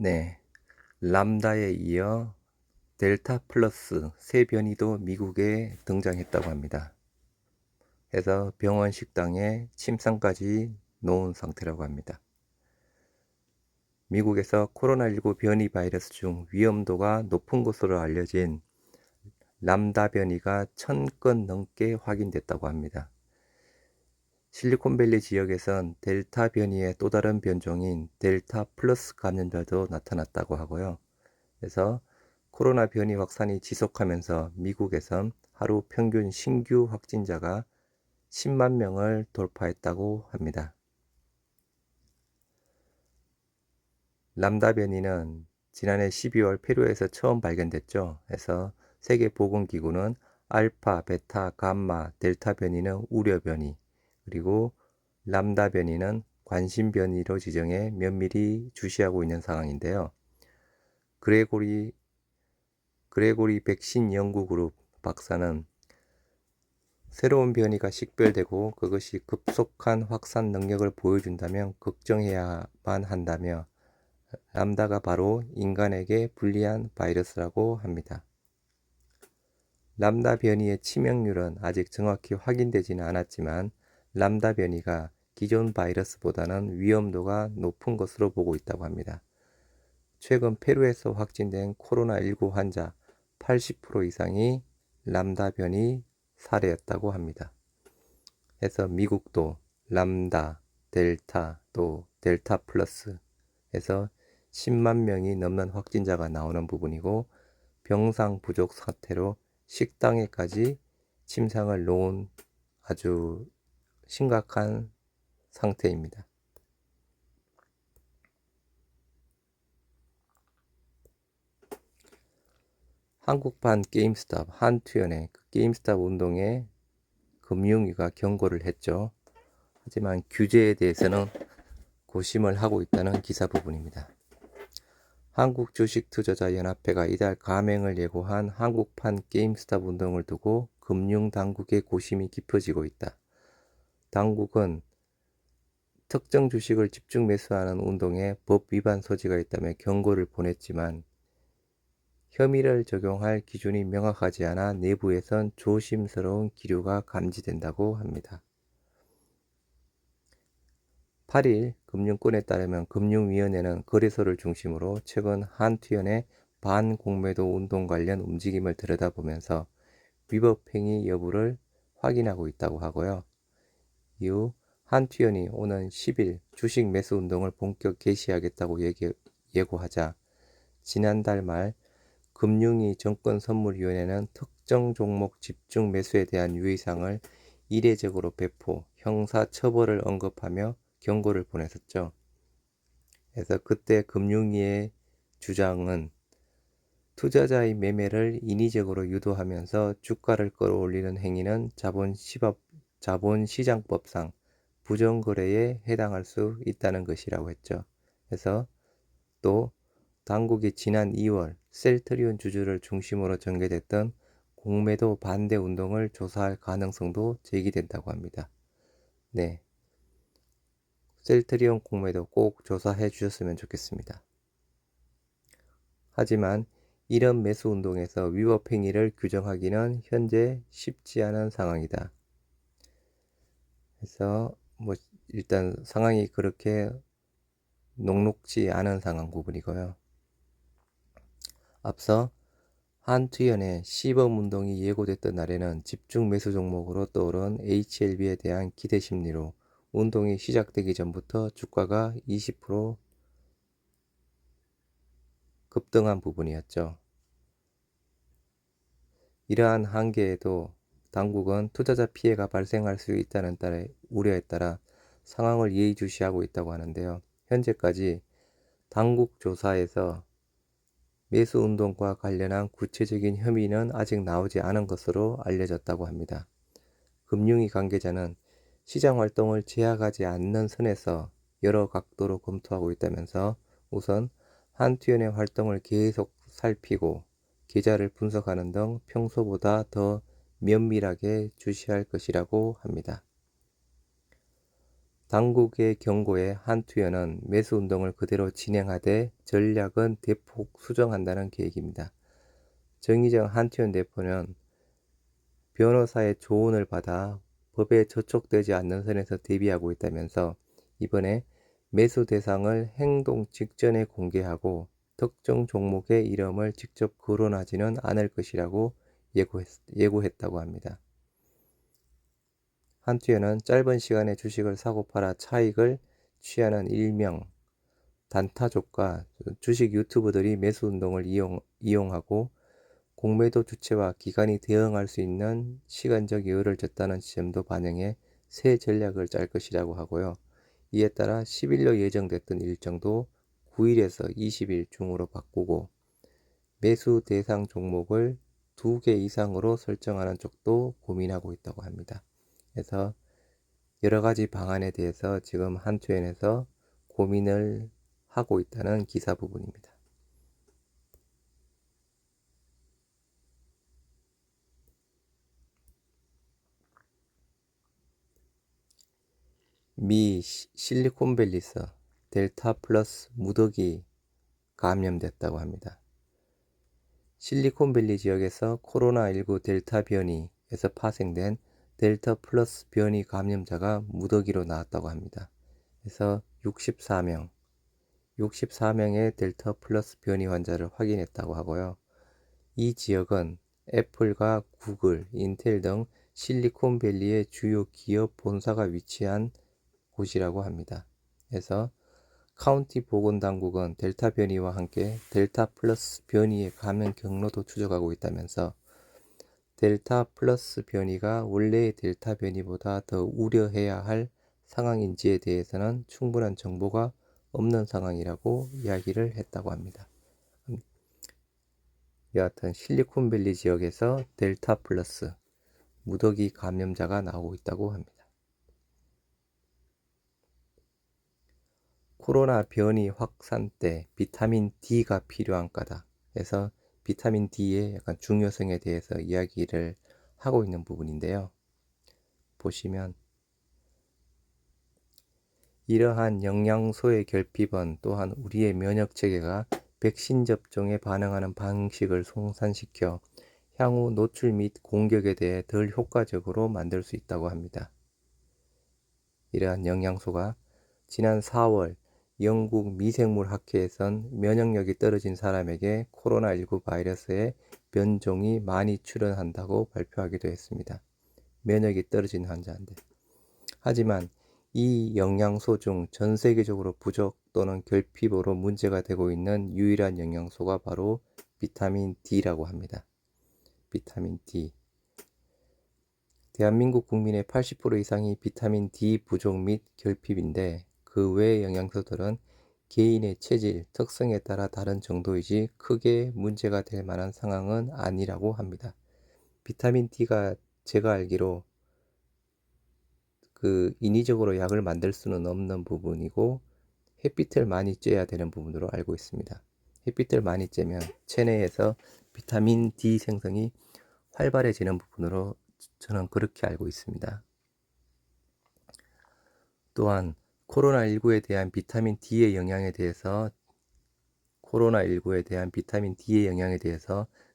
네, 람다에 이어 델타 플러스 새 변이도 미국에 등장했다고 합니다. 해서 병원 식당에 침상까지 놓은 상태라고 합니다. 미국에서 코로나19 변이 바이러스 중 위험도가 높은 것으로 알려진 람다 변이가 1000건 넘게 확인됐다고 합니다. 실리콘밸리 지역에선 델타 변이의 또 다른 변종인 델타 플러스 감염자도 나타났다고 하고요. 그래서 코로나 변이 확산이 지속하면서 미국에선 하루 평균 신규 확진자가 10만 명을 돌파했다고 합니다. 람다 변이는 지난해 12월 페루에서 처음 발견됐죠. 그래서 세계보건기구는 알파, 베타, 감마, 델타 변이는 우려 변이, 그리고 람다 변이는 관심 변이로 지정해 면밀히 주시하고 있는 상황인데요. 그레고리 백신 연구그룹 박사는 새로운 변이가 식별되고 그것이 급속한 확산 능력을 보여준다면 걱정해야만 한다며 람다가 바로 인간에게 불리한 바이러스라고 합니다. 람다 변이의 치명률은 아직 정확히 확인되지는 않았지만 람다 변이가 기존 바이러스보다는 위험도가 높은 것으로 보고 있다고 합니다. 최근 페루에서 확진된 코로나19 환자 80% 이상이 람다 변이 사례였다고 합니다. 해서 미국도 람다, 델타, 또 델타 플러스 해서 10만 명이 넘는 확진자가 나오는 부분이고 병상 부족 사태로 식당에까지 침상을 놓은 아주 심각한 상태입니다. 한국판 게임스탑 한투연의 게임스탑 운동에 금융위가 경고를 했죠. 하지만 규제에 대해서는 고심을 하고 있다는 기사 부분입니다. 한국주식투자자연합회가 이달 감행을 예고한 한국판 게임스탑 운동을 두고 금융당국의 고심이 깊어지고 있다. 당국은 특정 주식을 집중 매수하는 운동에 법 위반 소지가 있다며 경고를 보냈지만 혐의를 적용할 기준이 명확하지 않아 내부에선 조심스러운 기류가 감지된다고 합니다. 8일 금융권에 따르면 금융위원회는 거래소를 중심으로 최근 한투연의 반공매도 운동 관련 움직임을 들여다보면서 위법 행위 여부를 확인하고 있다고 하고요. 이후 한투연이 오는 10일 주식 매수 운동을 본격 개시하겠다고 예고하자 지난달 말 금융위 정권선물위원회는 특정 종목 집중 매수에 대한 유의사항을 이례적으로 배포, 형사처벌을 언급하며 경고를 보냈었죠. 그래서 그때 금융위의 주장은 투자자의 매매를 인위적으로 유도하면서 주가를 끌어올리는 행위는 자본시장법상 부정거래에 해당할 수 있다는 것이라고 했죠. 그래서 또 당국이 지난 2월 셀트리온 주주를 중심으로 전개됐던 공매도 반대 운동을 조사할 가능성도 제기된다고 합니다. 네, 셀트리온 공매도 꼭 조사해 주셨으면 좋겠습니다. 하지만 이런 매수 운동에서 위법 행위를 규정하기는 현재 쉽지 않은 상황이다. 그래서 일단 상황이 그렇게 녹록지 않은 상황 부분이고요. 앞서 한투연의 시범 운동이 예고됐던 날에는 집중 매수 종목으로 떠오른 HLB에 대한 기대 심리로 운동이 시작되기 전부터 주가가 20% 급등한 부분이었죠. 이러한 한계에도 당국은 투자자 피해가 발생할 수 있다는 우려에 따라 상황을 예의주시하고 있다고 하는데요. 현재까지 당국 조사에서 매수 운동과 관련한 구체적인 혐의는 아직 나오지 않은 것으로 알려졌다고 합니다. 금융위 관계자는 시장 활동을 제약하지 않는 선에서 여러 각도로 검토하고 있다면서 우선 한투연의 활동을 계속 살피고 계좌를 분석하는 등 평소보다 더 면밀하게 주시할 것이라고 합니다. 당국의 경고에 한투현은 매수 운동을 그대로 진행하되 전략은 대폭 수정한다는 계획입니다. 정의정 한투현 대표는 변호사의 조언을 받아 법에 저촉되지 않는 선에서 대비하고 있다면서 이번에 매수 대상을 행동 직전에 공개하고 특정 종목의 이름을 직접 거론하지는 않을 것이라고 예고했다고 합니다. 한투현은 짧은 시간에 주식을 사고 팔아 차익을 취하는 일명 단타족과 주식 유튜버들이 매수 운동을 이용하고 공매도 주체와 기관이 대응할 수 있는 시간적 여유를 줬다는 지점도 반영해 새 전략을 짤 것이라고 하고요. 이에 따라 10일로 예정됐던 일정도 9일에서 20일 중으로 바꾸고 매수 대상 종목을 2개 이상으로 설정하는 쪽도 고민하고 있다고 합니다. 그래서 여러 가지 방안에 대해서 지금 한투현에서 고민을 하고 있다는 기사 부분입니다. 미 실리콘밸리서 델타 플러스 무더기 감염됐다고 합니다. 실리콘밸리 지역에서 코로나19 델타 변이에서 파생된 델타 플러스 변이 감염자가 무더기로 나왔다고 합니다. 그래서 64명의 델타 플러스 변이 환자를 확인했다고 하고요. 이 지역은 애플과 구글, 인텔 등 실리콘밸리의 주요 기업 본사가 위치한 곳이라고 합니다. 그래서 카운티 보건당국은 델타 변이와 함께 델타 플러스 변이의 감염 경로도 추적하고 있다면서 델타 플러스 변이가 원래의 델타 변이보다 더 우려해야 할 상황인지에 대해서는 충분한 정보가 없는 상황이라고 이야기를 했다고 합니다. 여하튼 실리콘밸리 지역에서 델타 플러스 무더기 감염자가 나오고 있다고 합니다. 코로나 변이 확산 때 비타민 D가 필요한 까닭 해서 비타민 D의 약간 중요성에 대해서 이야기를 하고 있는 부분인데요. 보시면 이러한 영양소의 결핍은 또한 우리의 면역체계가 백신 접종에 반응하는 방식을 송산시켜 향후 노출 및 공격에 대해 덜 효과적으로 만들 수 있다고 합니다. 이러한 영양소가 지난 4월 영국 미생물학회에선 면역력이 떨어진 사람에게 코로나19 바이러스의 변종이 많이 출현한다고 발표하기도 했습니다. 면역이 떨어진 환자인데. 하지만 이 영양소 중 전 세계적으로 부족 또는 결핍으로 문제가 되고 있는 유일한 영양소가 바로 비타민 D라고 합니다. 비타민 D. 대한민국 국민의 80% 이상이 비타민 D 부족 및 결핍인데 그 외의 영양소들은 개인의 체질, 특성에 따라 다른 정도이지 크게 문제가 될 만한 상황은 아니라고 합니다. 비타민 D가 제가 알기로 인위적으로 약을 만들 수는 없는 부분이고 햇빛을 많이 쬐야 되는 부분으로 알고 있습니다. 햇빛을 많이 쬐면 체내에서 비타민 D 생성이 활발해지는 부분으로 저는 그렇게 알고 있습니다. 또한 코로나19에 대한 비타민 D의 영향에 대해서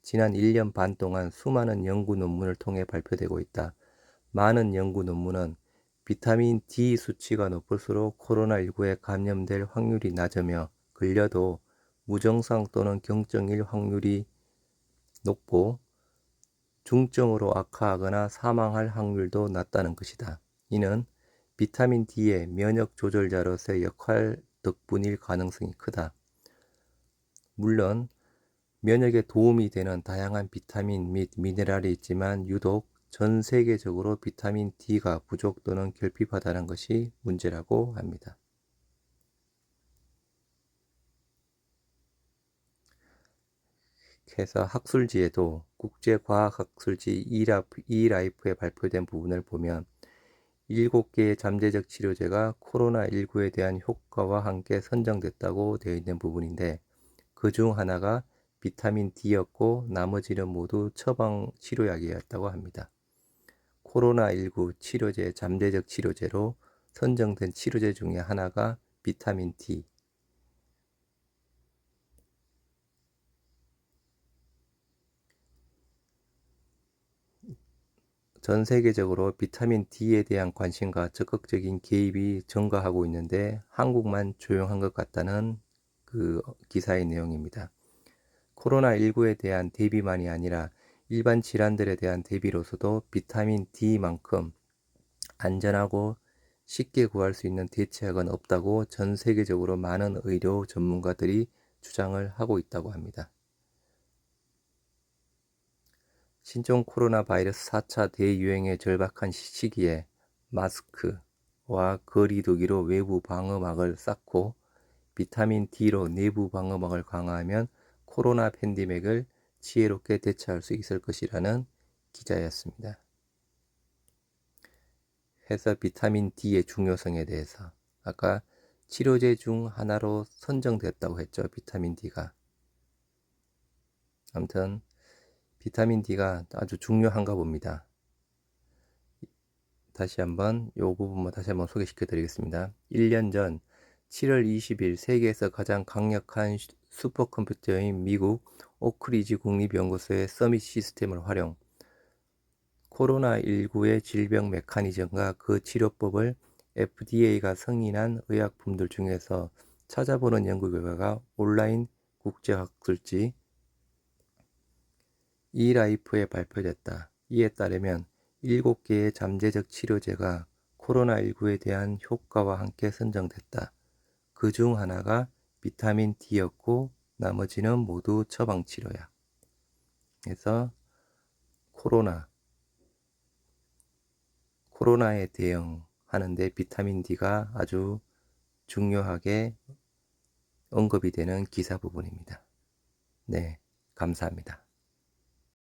지난 1년 반 동안 수많은 연구 논문을 통해 발표되고 있다. 많은 연구 논문은 비타민 D 수치가 높을수록 코로나19에 감염될 확률이 낮으며 걸려도 무증상 또는 경증일 확률이 높고 중증으로 악화하거나 사망할 확률도 낮다는 것이다. 이는 비타민 D의 면역 조절자로서의 역할 덕분일 가능성이 크다. 물론 면역에 도움이 되는 다양한 비타민 및 미네랄이 있지만 유독 전 세계적으로 비타민 D가 부족 또는 결핍하다는 것이 문제라고 합니다. 그래서 학술지에도 국제과학학술지 e라이프에 발표된 부분을 보면 7개의 잠재적 치료제가 코로나19에 대한 효과와 함께 선정됐다고 되어 있는 부분인데 그 중 하나가 비타민 D였고 나머지는 모두 처방 치료약이었다고 합니다. 코로나19 치료제 잠재적 치료제로 선정된 치료제 중에 하나가 비타민 D. 전 세계적으로 비타민 D에 대한 관심과 적극적인 개입이 증가하고 있는데 한국만 조용한 것 같다는 그 기사의 내용입니다. 코로나19에 대한 대비만이 아니라 일반 질환들에 대한 대비로서도 비타민 D만큼 안전하고 쉽게 구할 수 있는 대체약은 없다고 전 세계적으로 많은 의료 전문가들이 주장을 하고 있다고 합니다. 신종 코로나 바이러스 4차 대유행의 절박한 시기에 마스크와 거리 두기로 외부 방어막을 쌓고 비타민 D로 내부 방어막을 강화하면 코로나 팬데믹을 지혜롭게 대처할 수 있을 것이라는 기자였습니다. 해서 비타민 D의 중요성에 대해서 아까 치료제 중 하나로 선정됐다고 했죠. 비타민 D가. 아무튼 비타민 D가 아주 중요한가 봅니다. 다시 한번 이 부분만 다시 한번 소개시켜 드리겠습니다. 1년 전 7월 20일 세계에서 가장 강력한 슈퍼컴퓨터인 미국 오크리지 국립연구소의 서밋 시스템을 활용 코로나19의 질병 메커니즘과 그 치료법을 FDA가 승인한 의약품들 중에서 찾아보는 연구 결과가 온라인 국제학술지 e라이프에 발표됐다. 이에 따르면 7개의 잠재적 치료제가 코로나19에 대한 효과와 함께 선정됐다. 그 중 하나가 비타민 D였고 나머지는 모두 처방치료야. 그래서 코로나에 대응하는데 비타민 D가 아주 중요하게 언급이 되는 기사 부분입니다. 네, 감사합니다.